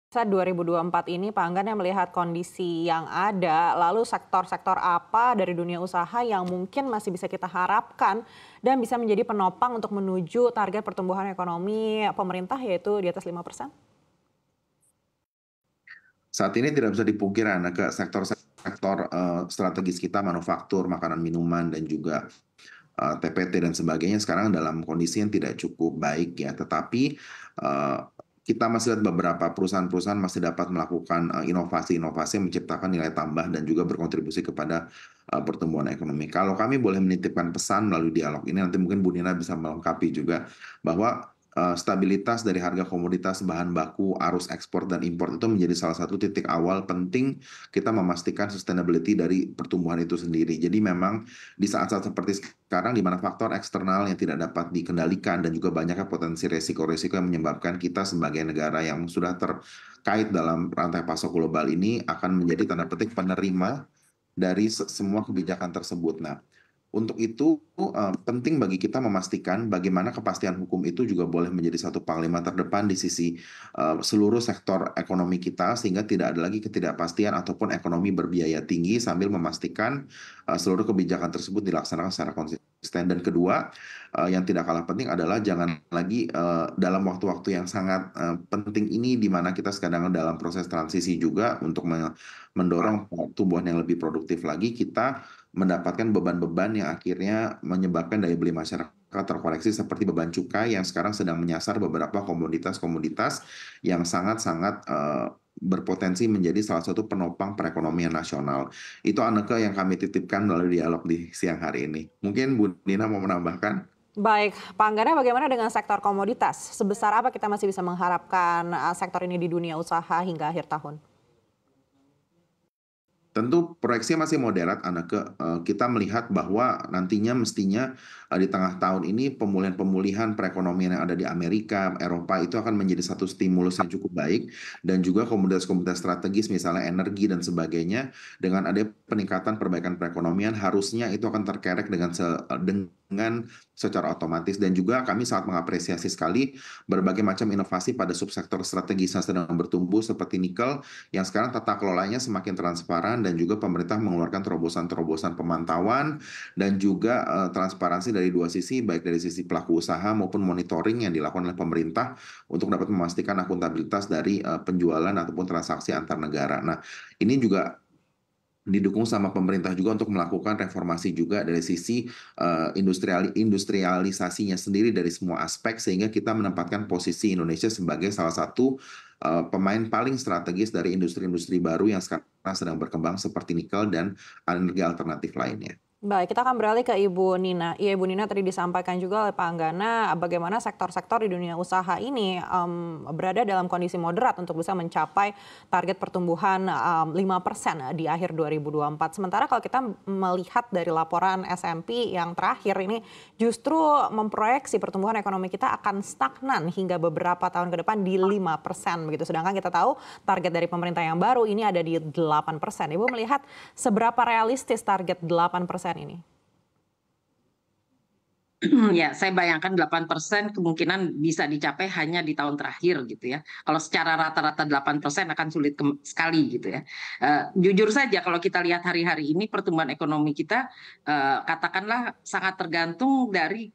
Saat 2024 ini Pak Anggan yang melihat kondisi yang ada, lalu sektor-sektor apa dari dunia usaha yang mungkin masih bisa kita harapkan dan bisa menjadi penopang untuk menuju target pertumbuhan ekonomi pemerintah yaitu di atas 5%? Saat ini tidak bisa dipungkiri ke sektor-sektor strategis kita, manufaktur, makanan minuman, dan juga TPT dan sebagainya sekarang dalam kondisi yang tidak cukup baik ya. Tetapi eh, kita masih lihat beberapa perusahaan-perusahaan masih dapat melakukan inovasi-inovasi yang menciptakan nilai tambah dan juga berkontribusi kepada pertumbuhan ekonomi. Kalau kami boleh menitipkan pesan melalui dialog ini, nanti mungkin Bu Nina bisa melengkapi juga bahwa stabilitas dari harga komoditas bahan baku, arus ekspor dan impor itu menjadi salah satu titik awal penting kita memastikan sustainability dari pertumbuhan itu sendiri. Jadi memang di saat-saat seperti sekarang di mana faktor eksternal yang tidak dapat dikendalikan dan juga banyaknya potensi resiko-resiko yang menyebabkan kita sebagai negara yang sudah terkait dalam rantai pasok global ini akan menjadi tanda petik penerima dari semua kebijakan tersebut. Nah, untuk itu penting bagi kita memastikan bagaimana kepastian hukum itu juga boleh menjadi satu panglima terdepan di sisi seluruh sektor ekonomi kita sehingga tidak ada lagi ketidakpastian ataupun ekonomi berbiaya tinggi sambil memastikan seluruh kebijakan tersebut dilaksanakan secara konsisten. Dan kedua, yang tidak kalah penting adalah jangan lagi dalam waktu-waktu yang sangat penting ini di mana kita sedang dalam proses transisi juga untuk mendorong pertumbuhan yang lebih produktif lagi, kita mendapatkan beban-beban yang akhirnya menyebabkan daya beli masyarakat terkoreksi seperti beban cukai yang sekarang sedang menyasar beberapa komoditas-komoditas yang sangat-sangat berpotensi menjadi salah satu penopang perekonomian nasional. Itu Anneke yang kami titipkan melalui dialog di siang hari ini. Mungkin Bu Nina mau menambahkan? Baik, Pak Anggarnya bagaimana dengan sektor komoditas? Sebesar apa kita masih bisa mengharapkan sektor ini di dunia usaha hingga akhir tahun? Tentu proyeksinya masih moderat, Anneke. Kita melihat bahwa nantinya mestinya di tengah tahun ini pemulihan-pemulihan perekonomian yang ada di Amerika, Eropa itu akan menjadi satu stimulus yang cukup baik dan juga komoditas-komoditas strategis misalnya energi dan sebagainya dengan ada peningkatan perbaikan perekonomian harusnya itu akan terkerek dengan secara otomatis dan juga kami sangat mengapresiasi sekali berbagai macam inovasi pada subsektor strategis yang sedang bertumbuh seperti nikel yang sekarang tata kelolanya semakin transparan dan juga pemerintah mengeluarkan terobosan-terobosan pemantauan dan juga transparansi dari dua sisi, baik dari sisi pelaku usaha maupun monitoring yang dilakukan oleh pemerintah untuk dapat memastikan akuntabilitas dari penjualan ataupun transaksi antar negara. Nah, ini juga didukung sama pemerintah juga untuk melakukan reformasi juga dari sisi industrialisasinya sendiri dari semua aspek sehingga kita menempatkan posisi Indonesia sebagai salah satu pemain paling strategis dari industri-industri baru yang sekarang sedang berkembang seperti nikel dan energi alternatif lainnya. Baik, kita akan beralih ke Ibu Nina. Iya, Ibu Nina tadi disampaikan juga oleh Pak Anggana bagaimana sektor-sektor di dunia usaha ini berada dalam kondisi moderat untuk bisa mencapai target pertumbuhan 5% di akhir 2024. Sementara kalau kita melihat dari laporan S&P yang terakhir ini justru memproyeksi pertumbuhan ekonomi kita akan stagnan hingga beberapa tahun ke depan di 5% begitu. Sedangkan kita tahu target dari pemerintah yang baru ini ada di 8%. Ibu melihat seberapa realistis target 8% ini? Ya, saya bayangkan 8% kemungkinan bisa dicapai hanya di tahun terakhir gitu ya. Kalau secara rata-rata 8% akan sulit sekali gitu ya. Jujur saja kalau kita lihat hari-hari ini pertumbuhan ekonomi kita katakanlah sangat tergantung dari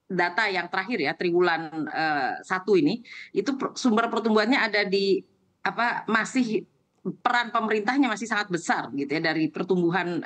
data yang terakhir ya triwulan 1 ini itu sumber pertumbuhannya ada di apa masih peran pemerintahnya masih sangat besar gitu ya dari pertumbuhan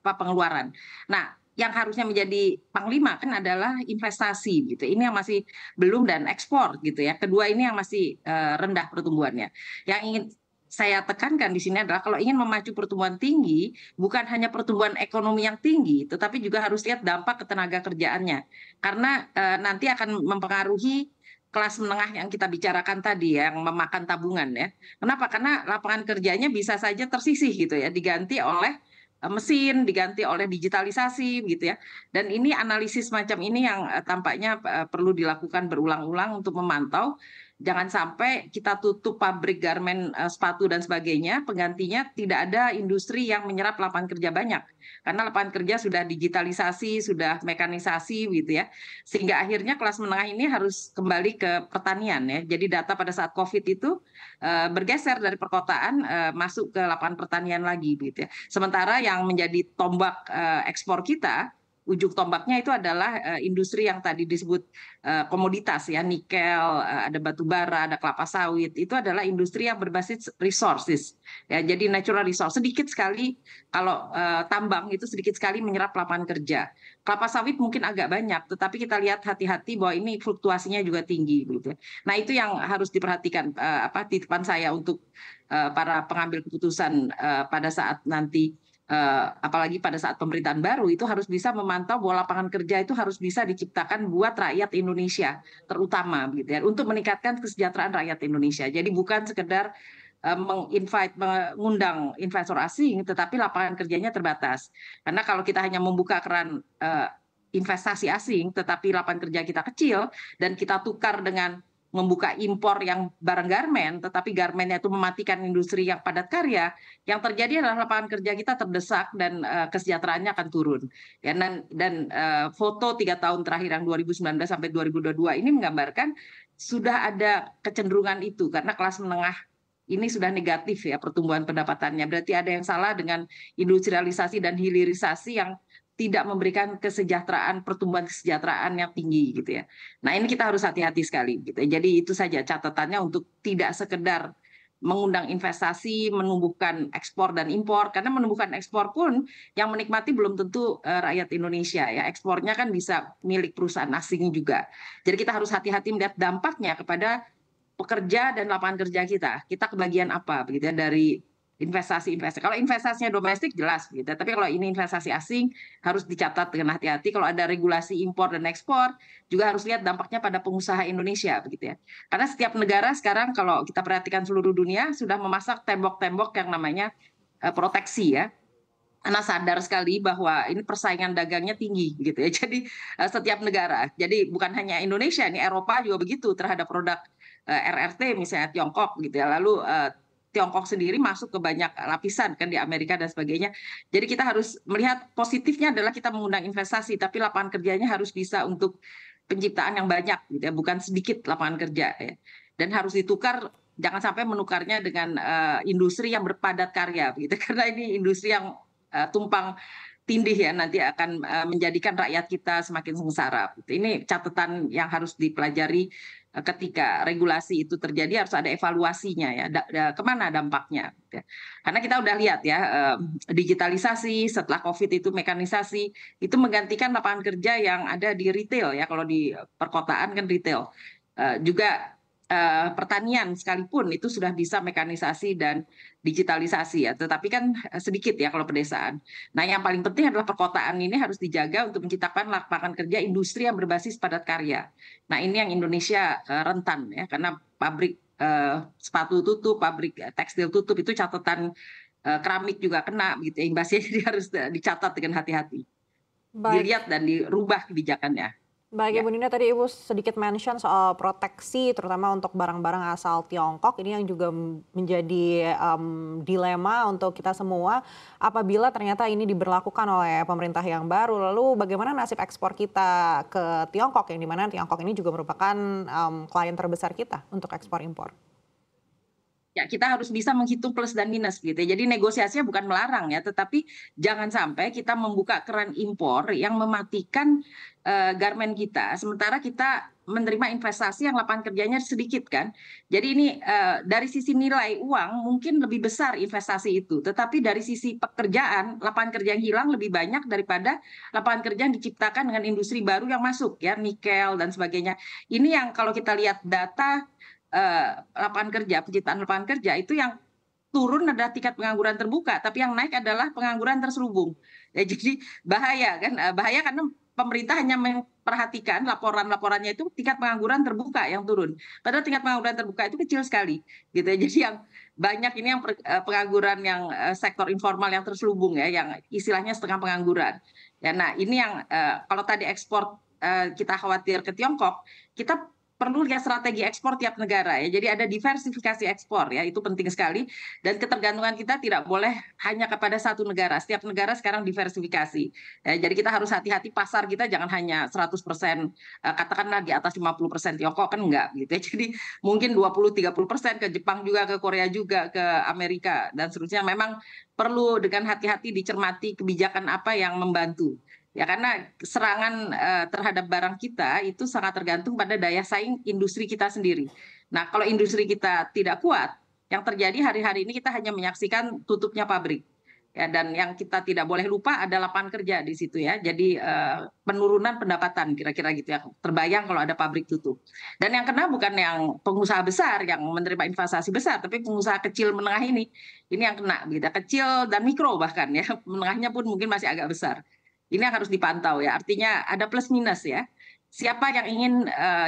pengeluaran. Nah, yang harusnya menjadi panglima kan adalah investasi gitu. Ini yang masih belum dan ekspor gitu ya. Kedua ini yang masih rendah pertumbuhannya. Yang ingin saya tekankan di sini adalah kalau ingin memacu pertumbuhan tinggi, bukan hanya pertumbuhan ekonomi yang tinggi, tetapi juga harus lihat dampak ketenaga kerjaannya. Karena nanti akan mempengaruhi kelas menengah yang kita bicarakan tadi yang memakan tabungan ya. Kenapa? Karena lapangan kerjanya bisa saja tersisih gitu ya, diganti oleh mesin, diganti oleh digitalisasi gitu ya. Dan ini analisis macam ini yang tampaknya perlu dilakukan berulang-ulang untuk memantau jangan sampai kita tutup pabrik garmen, sepatu dan sebagainya, penggantinya tidak ada industri yang menyerap lapangan kerja banyak. Karena lapangan kerja sudah digitalisasi, sudah mekanisasi gitu ya. Sehingga akhirnya kelas menengah ini harus kembali ke pertanian ya. Jadi data pada saat Covid itu bergeser dari perkotaan masuk ke lapangan pertanian lagi gitu ya. Sementara yang menjadi tombak ekspor kita, ujung tombaknya itu adalah industri yang tadi disebut komoditas ya, nikel, ada batu bara, ada kelapa sawit. Itu adalah industri yang berbasis resources ya. Jadi natural resource sedikit sekali, kalau tambang itu sedikit sekali menyerap lapangan kerja. Kelapa sawit mungkin agak banyak, tetapi kita lihat hati-hati bahwa ini fluktuasinya juga tinggi gitu. Nah, itu yang harus diperhatikan, titipan saya untuk para pengambil keputusan pada saat nanti, apalagi pada saat pemerintahan baru, itu harus bisa memantau bahwa lapangan kerja itu harus bisa diciptakan buat rakyat Indonesia terutama gitu ya, untuk meningkatkan kesejahteraan rakyat Indonesia. Jadi bukan sekedar mengundang investor asing, tetapi lapangan kerjanya terbatas. Karena kalau kita hanya membuka keran investasi asing, tetapi lapangan kerja kita kecil dan kita tukar dengan membuka impor yang barang garmen, tetapi garmennya itu mematikan industri yang padat karya, yang terjadi adalah lapangan kerja kita terdesak dan kesejahteraannya akan turun. Ya, dan foto 3 tahun terakhir yang 2019 sampai 2022 ini menggambarkan sudah ada kecenderungan itu, karena kelas menengah ini sudah negatif ya pertumbuhan pendapatannya. Berarti ada yang salah dengan industrialisasi dan hilirisasi yang tidak memberikan pertumbuhan kesejahteraan yang tinggi gitu ya. Nah, ini kita harus hati-hati sekali gitu. Jadi itu saja catatannya, untuk tidak sekedar mengundang investasi, menumbuhkan ekspor dan impor, karena menumbuhkan ekspor pun yang menikmati belum tentu rakyat Indonesia ya. Ekspornya kan bisa milik perusahaan asing juga. Jadi kita harus hati-hati melihat dampaknya kepada pekerja dan lapangan kerja kita. Kita kebagian apa begitu ya dari investasi. Kalau investasinya domestik jelas gitu, tapi kalau ini investasi asing harus dicatat dengan hati-hati. Kalau ada regulasi impor dan ekspor juga harus lihat dampaknya pada pengusaha Indonesia begitu ya. Karena setiap negara sekarang kalau kita perhatikan seluruh dunia sudah memasang tembok-tembok yang namanya proteksi ya. Karena sadar sekali bahwa ini persaingan dagangnya tinggi gitu ya. Jadi setiap negara, jadi bukan hanya Indonesia, ini Eropa juga begitu terhadap produk RRT misalnya Tiongkok gitu ya. Lalu Tiongkok sendiri masuk ke banyak lapisan kan di Amerika dan sebagainya. Jadi kita harus melihat positifnya adalah kita mengundang investasi, tapi lapangan kerjanya harus bisa untuk penciptaan yang banyak gitu ya, bukan sedikit lapangan kerja ya. Dan harus ditukar, jangan sampai menukarnya dengan industri yang berpadat karya gitu. Karena ini industri yang tumpang tindih ya, nanti akan menjadikan rakyat kita semakin sengsara. Ini catatan yang harus dipelajari ketika regulasi itu terjadi, harus ada evaluasinya ya, kemana dampaknya. Karena kita udah lihat ya, digitalisasi setelah COVID itu mekanisasi, itu menggantikan lapangan kerja yang ada di retail ya, kalau di perkotaan kan retail. Juga pertanian sekalipun itu sudah bisa mekanisasi dan digitalisasi ya, tetapi kan sedikit ya kalau pedesaan. Nah, yang paling penting adalah perkotaan ini harus dijaga untuk menciptakan lapangan kerja industri yang berbasis padat karya. Nah, ini yang Indonesia rentan ya, karena pabrik sepatu tutup, pabrik tekstil tutup, itu catatan keramik juga kena gitu, imbasnya. Jadi harus dicatat dengan hati-hati, dilihat dan dirubah kebijakannya. Baik, Ibu Nina, tadi Ibu sedikit mention soal proteksi, terutama untuk barang-barang asal Tiongkok. Ini yang juga menjadi dilema untuk kita semua apabila ternyata ini diberlakukan oleh pemerintah yang baru. Lalu bagaimana nasib ekspor kita ke Tiongkok, yang dimana Tiongkok ini juga merupakan klien terbesar kita untuk ekspor-impor? Ya, kita harus bisa menghitung plus dan minus gitu. Jadi negosiasinya bukan melarang ya, tetapi jangan sampai kita membuka keran impor yang mematikan garmen kita, sementara kita menerima investasi yang lapangan kerjanya sedikit kan. Jadi ini dari sisi nilai uang mungkin lebih besar investasi itu, tetapi dari sisi pekerjaan, lapangan kerja yang hilang lebih banyak daripada lapangan kerja yang diciptakan dengan industri baru yang masuk ya, nikel dan sebagainya. Ini yang kalau kita lihat data lapangan kerja, penciptaan lapangan kerja itu yang turun adalah tingkat pengangguran terbuka, tapi yang naik adalah pengangguran terselubung. Ya, jadi bahaya kan, bahaya karena pemerintah hanya memperhatikan laporannya itu tingkat pengangguran terbuka yang turun. Padahal tingkat pengangguran terbuka itu kecil sekali, gitu ya. Jadi yang banyak ini yang pengangguran yang sektor informal yang terselubung ya, yang istilahnya setengah pengangguran. Ya, nah ini yang kalau tadi ekspor kita khawatir ke Tiongkok, kita perlu lihat strategi ekspor tiap negara ya. Jadi ada diversifikasi ekspor ya, itu penting sekali. Dan ketergantungan kita tidak boleh hanya kepada satu negara. Setiap negara sekarang diversifikasi. Ya, jadi kita harus hati-hati pasar kita jangan hanya 100%, katakanlah di atas 50% Tiongkok kan enggak gitu ya. Jadi mungkin 20-30% ke Jepang juga, ke Korea juga, ke Amerika dan seterusnya. Memang perlu dengan hati-hati dicermati kebijakan apa yang membantu. Ya karena serangan terhadap barang kita itu sangat tergantung pada daya saing industri kita sendiri. Nah, kalau industri kita tidak kuat, yang terjadi hari-hari ini kita hanya menyaksikan tutupnya pabrik. Ya, dan yang kita tidak boleh lupa ada lapangan kerja di situ ya. Jadi penurunan pendapatan kira-kira gitu ya. Terbayang kalau ada pabrik tutup. Dan yang kena bukan yang pengusaha besar yang menerima investasi besar, tapi pengusaha kecil menengah ini. Ini yang kena, gitu. Kecil dan mikro bahkan ya. Menengahnya pun mungkin masih agak besar. Ini yang harus dipantau ya. Artinya ada plus minus ya. Siapa yang ingin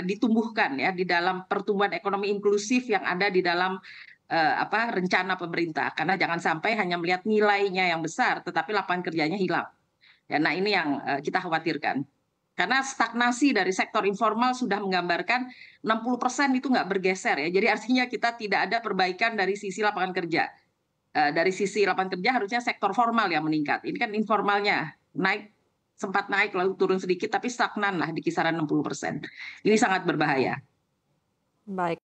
ditumbuhkan ya di dalam pertumbuhan ekonomi inklusif yang ada di dalam rencana pemerintah. Karena jangan sampai hanya melihat nilainya yang besar, tetapi lapangan kerjanya hilang. Ya, nah ini yang kita khawatirkan. Karena stagnasi dari sektor informal sudah menggambarkan 60% itu nggak bergeser ya. Jadi artinya kita tidak ada perbaikan dari sisi lapangan kerja. Dari sisi lapangan kerja harusnya sektor formal yang meningkat. Ini kan informalnya naik, sempat naik lalu turun sedikit tapi stagnan lah di kisaran 60%. Ini sangat berbahaya. Baik.